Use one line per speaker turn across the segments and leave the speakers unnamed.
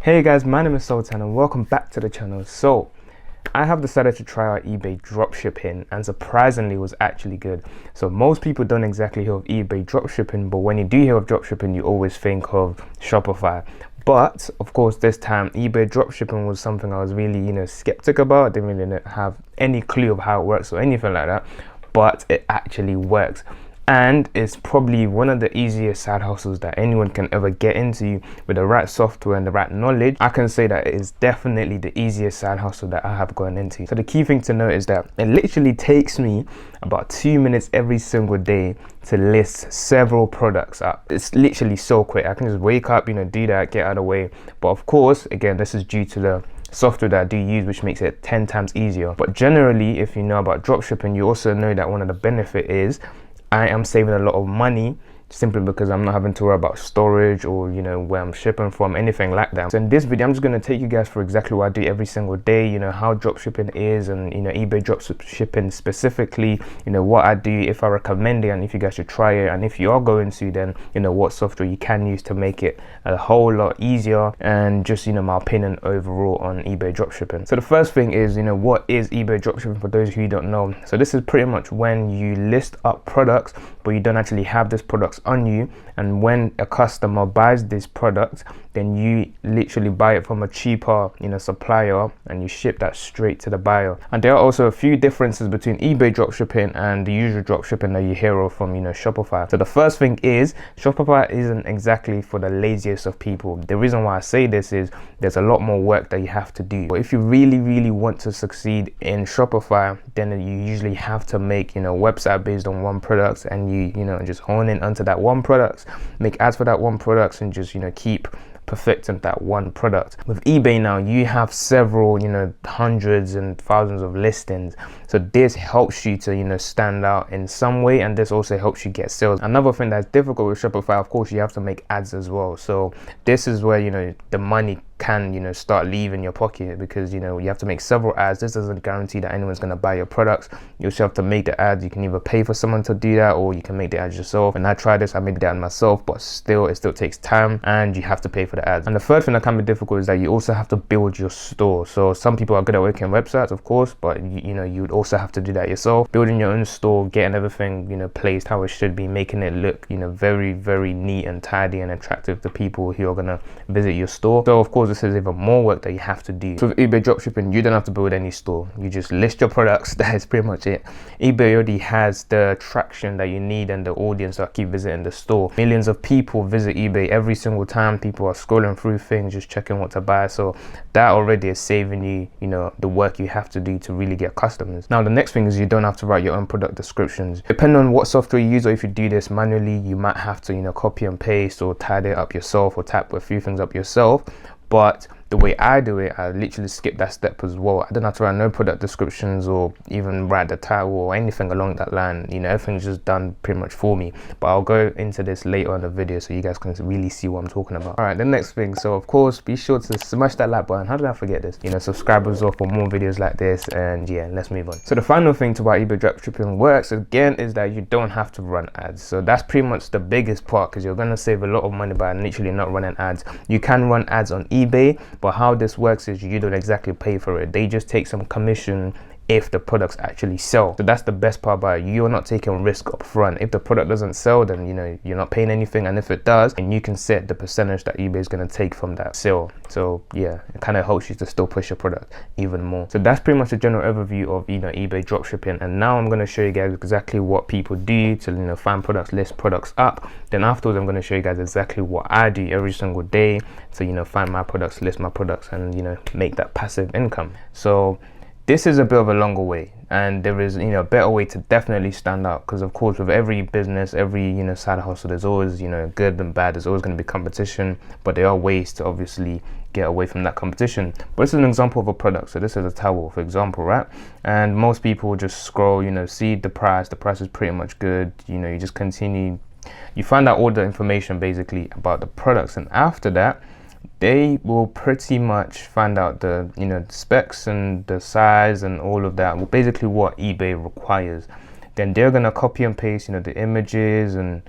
Hey guys, my name is Sultan and welcome back to the channel. So I have decided to try out eBay dropshipping, and surprisingly it was actually good. So most people don't exactly hear of eBay dropshipping, but when you do hear of dropshipping you always think of Shopify. But of course this time eBay dropshipping was something I was really skeptic about. Didn't really have any clue of how it works or anything like that, but it actually works. And it's probably one of the easiest side hustles that anyone can ever get into with the right software and the right knowledge. I can say that it is definitely the easiest side hustle that I have gone into. So the key thing to note is that it literally takes me about 2 minutes every single day to list several products up. It's literally so quick. I can just wake up, do that, get out of the way. But of course, again, this is due to the software that I do use, which makes it 10 times easier. But generally, if you know about dropshipping, you also know that one of the benefits is I am saving a lot of money simply because I'm not having to worry about storage or where I'm shipping from, anything like that. So in this video I'm just going to take you guys for exactly what I do every single day, how dropshipping is, and eBay dropshipping specifically, what I do, if I recommend it, and if you guys should try it, and if you are going to, then what software you can use to make it a whole lot easier, and just my opinion overall on eBay dropshipping. So the first thing is what is eBay dropshipping, for those who don't know. So this is pretty much when you list up products but you don't actually have this products on you, and when a customer buys this product, then you literally buy it from a cheaper supplier and you ship that straight to the buyer. And there are also a few differences between eBay dropshipping and the usual dropshipping that you hear of from Shopify. So the first thing is Shopify isn't exactly for the laziest of people. The reason why I say this is there's a lot more work that you have to do. But if you really want to succeed in Shopify, then you usually have to make website based on one product, and you just hone in onto that one product, make ads for that one product, and just keep perfecting that one product. With eBay now, you have several hundreds and thousands of listings, so this helps you to stand out in some way, and this also helps you get sales. Another thing that's difficult with Shopify, of course, you have to make ads as well. So this is where the money can start leaving your pocket, because you have to make several ads. This doesn't guarantee that anyone's going to buy your products. You also have to make the ads. You can either pay for someone to do that, or you can make the ads yourself. And I tried this, I made the ad myself, but it still takes time, and you have to pay for the ads. And the third thing that can be difficult is that you also have to build your store. So some people are good at working websites, of course, but you would also have to do that yourself, building your own store, getting everything placed how it should be, making it look very neat and tidy and attractive to people who are going to visit your store. So of course this is even more work that you have to do. So with eBay dropshipping, you don't have to build any store. You just list your products. That is pretty much it. eBay already has the traction that you need and the audience that keep visiting the store. Millions of people visit eBay every single time. People are scrolling through things, just checking what to buy. So that already is saving you the work you have to do to really get customers. Now the next thing is you don't have to write your own product descriptions. Depending on what software you use, or if you do this manually, you might have to copy and paste or tidy it up yourself, or type a few things up yourself. But the way I do it, I literally skip that step as well. I don't have to write no product descriptions or even write the title or anything along that line. Everything's just done pretty much for me. But I'll go into this later in the video so you guys can really see what I'm talking about. All right, the next thing. So of course, be sure to smash that like button. How did I forget this? Subscribe as well for more videos like this. And yeah, let's move on. So the final thing to why eBay dropshipping works again is that you don't have to run ads. So that's pretty much the biggest part, because you're gonna save a lot of money by literally not running ads. You can run ads on eBay, but how this works is you don't exactly pay for it. They just take some commission if the products actually sell. So that's the best part about it. You're not taking risk up front. If the product doesn't sell, then you're not paying anything, and if it does, then you can set the percentage that eBay is going to take from that sale. So yeah, it kind of helps you to still push your product even more. So that's pretty much a general overview of eBay dropshipping, and now I'm going to show you guys exactly what people do to find products, list products up. Then afterwards I'm going to show you guys exactly what I do every single day to find my products, list my products, and make that passive income. So this is a bit of a longer way, and there is a better way to definitely stand out, because of course with every business, every side hustle, there's always good and bad. There's always going to be competition, but there are ways to obviously get away from that competition. But this is an example of a product. So this is a towel, for example, right? And most people just scroll, see the price is pretty much good. You just continue, you find out all the information basically about the products, and after that they will pretty much find out the specs and the size and all of that, well, basically what eBay requires. Then they're gonna copy and paste the images and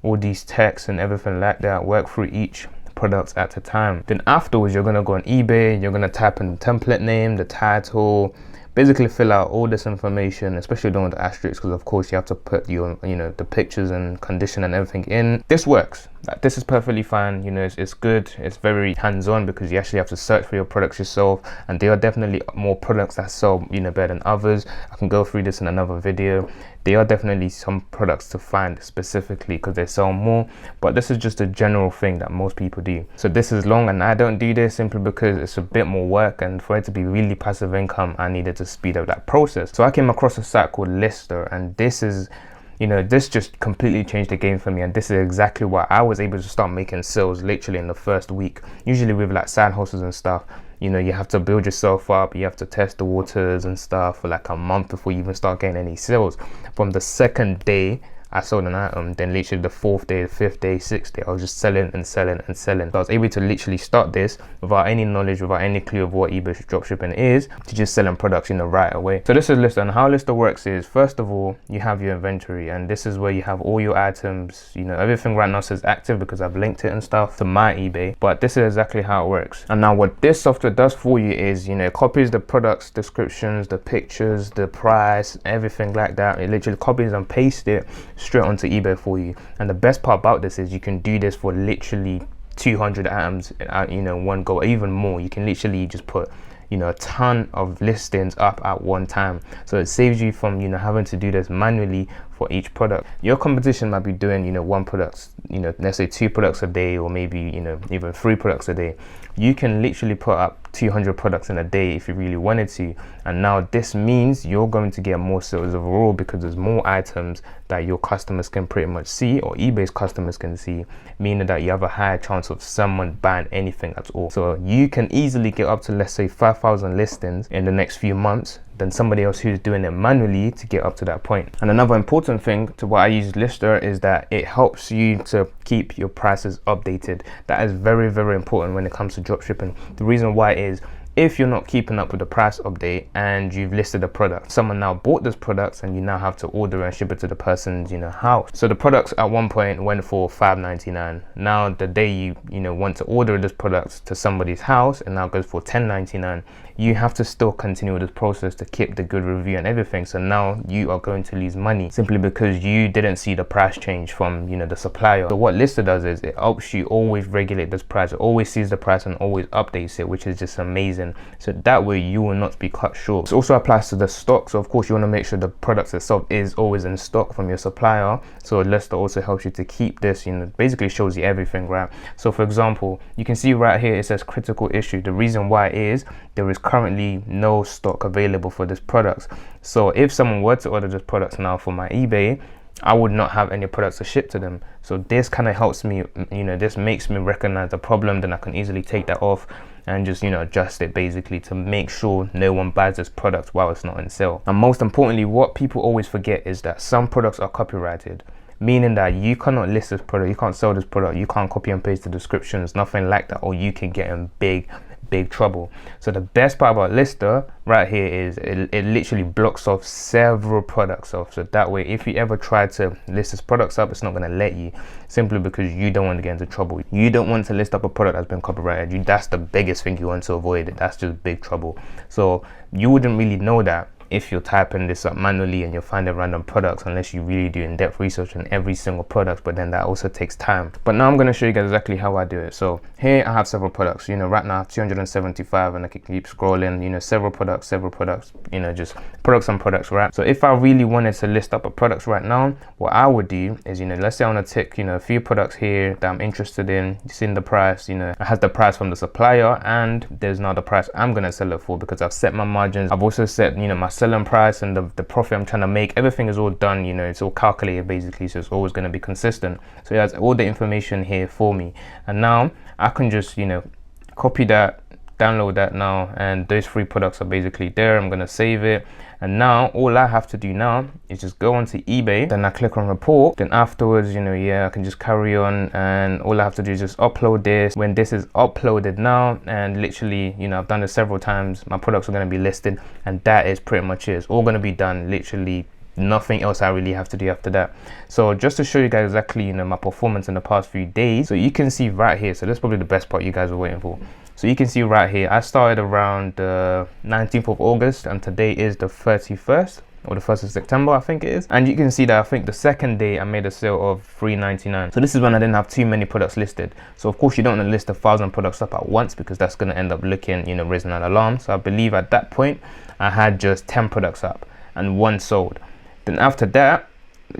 all these texts and everything like that, work through each products at a time. Then afterwards, you're gonna go on eBay, you're gonna type in the template name, the title, basically fill out all this information, especially doing the asterisks, because of course you have to put your, the pictures and condition and everything in. This works. This is perfectly fine. It's good. It's very hands-on because you actually have to search for your products yourself, and there are definitely more products that sell better than others. I can go through this in another video. There are definitely some products to find specifically because they sell more, but this is just a general thing that most people do. So this is long, and I don't do this simply because it's a bit more work, and for it to be really passive income, I needed to speed up that process. So I came across a site called Lister, and this is this just completely changed the game for me, and this is exactly why I was able to start making sales literally in the first week. Usually with like side hustles and stuff, you have to build yourself up, you have to test the waters and stuff for like a month before you even start getting any sales. From the second day I sold an item, then literally the 4th day, the 5th day, 6th day, I was just selling and selling and selling. So I was able to literally start this without any knowledge, without any clue of what eBay dropshipping is, to just selling products right away. So this is Lister, and how Lister works is, first of all, you have your inventory, and this is where you have all your items. Everything right now says active because I've linked it and stuff to my eBay, but this is exactly how it works. And now what this software does for you is, it copies the products descriptions, the pictures, the price, everything like that. It literally copies and pastes it straight onto eBay for you. And the best part about this is you can do this for literally 200 items at one go, even more. You can literally just put a ton of listings up at one time, so it saves you from having to do this manually for each product. Your competition might be doing one product, let's say 2 products a day, or maybe even 3 products a day. You can literally put up 200 products in a day if you really wanted to, and now this means you're going to get more sales overall because there's more items that your customers can pretty much see, or eBay's customers can see, meaning that you have a higher chance of someone buying anything at all. So you can easily get up to, let's say, 5,000 listings in the next few months than somebody else who's doing it manually to get up to that point. And another important thing to why I use Lister is that it helps you to keep your prices updated. That is very, very important when it comes to dropshipping. The reason why is, if you're not keeping up with the price update and you've listed a product, someone now bought this product and you now have to order and ship it to the person's house. So the products at one point went for $5.99. Now the day you want to order this product to somebody's house, it now goes for $10.99. You have to still continue this process to keep the good review and everything. So now you are going to lose money simply because you didn't see the price change from the supplier. So what Lister does is it helps you always regulate this price. It always sees the price and always updates it, which is just amazing. So that way you will not be cut short. This also applies to the stock. So of course you want to make sure the product itself is always in stock from your supplier. So Lister also helps you to keep this, basically shows you everything, right? So for example, you can see right here it says critical issue. The reason why is there is currently no stock available for this product. So if someone were to order this product now for my eBay, I would not have any products to ship to them. So this kind of helps me, this makes me recognize the problem, then I can easily take that off and just adjust it basically to make sure no one buys this product while it's not on sale. And most importantly, what people always forget is that some products are copyrighted, meaning that you cannot list this product, you can't sell this product, you can't copy and paste the descriptions, nothing like that, or you can get in big trouble. So the best part about Lister right here is it literally blocks off several products off. So that way, if you ever try to list this products up, it's not going to let you, simply because you don't want to get into trouble. You don't want to list up a product that's been copyrighted. That's the biggest thing you want to avoid. That's just big trouble. So you wouldn't really know that if you're typing this up manually and you're finding random products, unless you really do in-depth research on every single product, but then that also takes time. But now I'm going to show you guys exactly how I do it. So here I have several products, right now 275, and I can keep scrolling, several products, just products on products, right? So if I really wanted to list up a product right now, what I would do is, let's say I want to tick, a few products here that I'm interested in, seeing the price, it has the price from the supplier, and there's now the price I'm going to sell it for because I've set my margins. I've also set, my selling price and the profit I'm trying to make. Everything is all done, it's all calculated basically, so it's always going to be consistent. So it has all the information here for me, and now I can just copy that, download that now, and those 3 products are basically there. I'm going to save it, and now all I have to do now is just go onto eBay, then I click on report, then afterwards I can just carry on, and all I have to do is just upload this. When this is uploaded now, and literally I've done this several times, my products are going to be listed, and that is pretty much it. It's all going to be done literally nothing else I really have to do after that. So just to show you guys exactly, you know, my performance in the past few days, so you can see right here, so that's probably the best part you guys are waiting for. So you can see right here, I started around the 19th of August and today is the 31st or the 1st of September, I think it is. And you can see that I think the second day I made a sale of $3.99. So this is when I didn't have too many products listed. So of course you don't want to list 1,000 products up at once because that's going to end up looking, you know, raising an alarm. So I believe at that point I had just 10 products up and 1 sold. Then after that,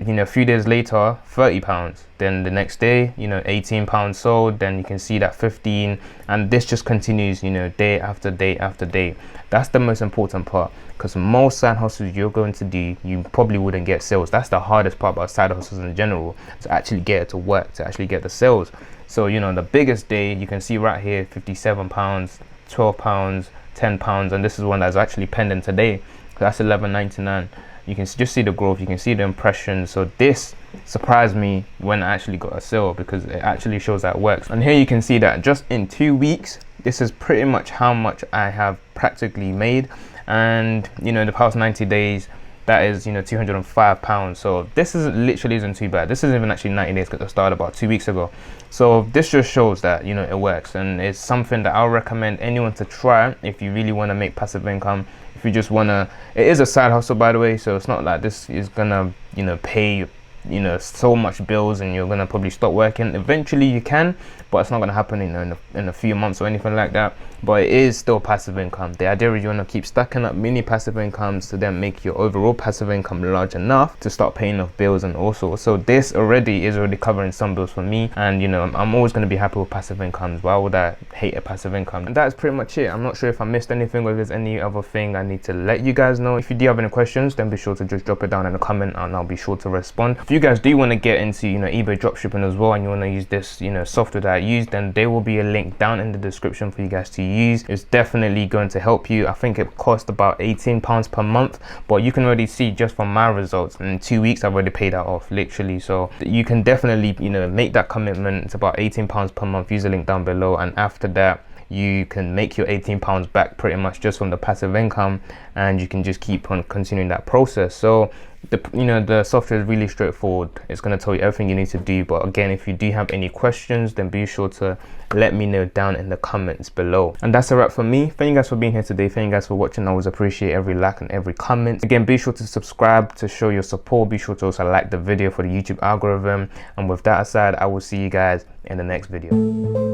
you know, a few days later, £30. Then the next day, you know, £18 sold. Then you can see that 15, and this just continues, you know, day after day after day. That's the most important part, because most side hustles you're going to do, you probably wouldn't get sales. That's the hardest part about side hustles in general, to actually get it to work, to actually get the sales. So, you know, the biggest day you can see right here, £57, £12, £10, and this is one that's actually pending today. That's $11.99. You can just see the growth, you can see the impressions. So this surprised me when I actually got a sale, because it actually shows that it works. And here you can see that just in 2 weeks, this is pretty much how much I have practically made. And you know, in the past 90 days, that is, you know, £205. So this is literally isn't too bad. This isn't even actually 90 days because I started about 2 weeks ago. So this just shows that, you know, it works, and it's something that I'll recommend anyone to try if you really want to make passive income. If you just want to, it is a side hustle, by the way, so it's not like this is gonna, you know, pay, you know, so much bills and you're gonna probably stop working. Eventually you can, but it's not gonna happen, you know, in a few months or anything like that. But it is still passive income. The idea is you want to keep stacking up mini passive incomes to then make your overall passive income large enough to start paying off bills and all sorts. So this is already covering some bills for me, and you know, I'm always going to be happy with passive incomes. Why would I hate a passive income? And that's pretty much it. I'm not sure if I missed anything, or if there's any other thing I need to let you guys know. If you do have any questions, then be sure to just drop it down in the comment and I'll be sure to respond. If you guys do want to get into, you know, eBay dropshipping as well, and you want to use this, you know, software that I use, then there will be a link down in the description for you guys to use. It's definitely going to help you. I think it costs about £18 per month, but you can already see just from my results in 2 weeks I've already paid that off, literally. So you can definitely, you know, make that commitment. It's about £18 per month. Use the link down below, and after that you can make your £18 back pretty much just from the passive income, and you can just keep on continuing that process. So the software is really straightforward. It's going to tell you everything you need to do. But again, if you do have any questions, then be sure to let me know down in the comments below. And that's a wrap for me. Thank you guys for being here today. Thank you guys for watching. I always appreciate every like and every comment. Again, be sure to subscribe to show your support. Be sure to also like the video for the YouTube algorithm. And with that aside, I will see you guys in the next video.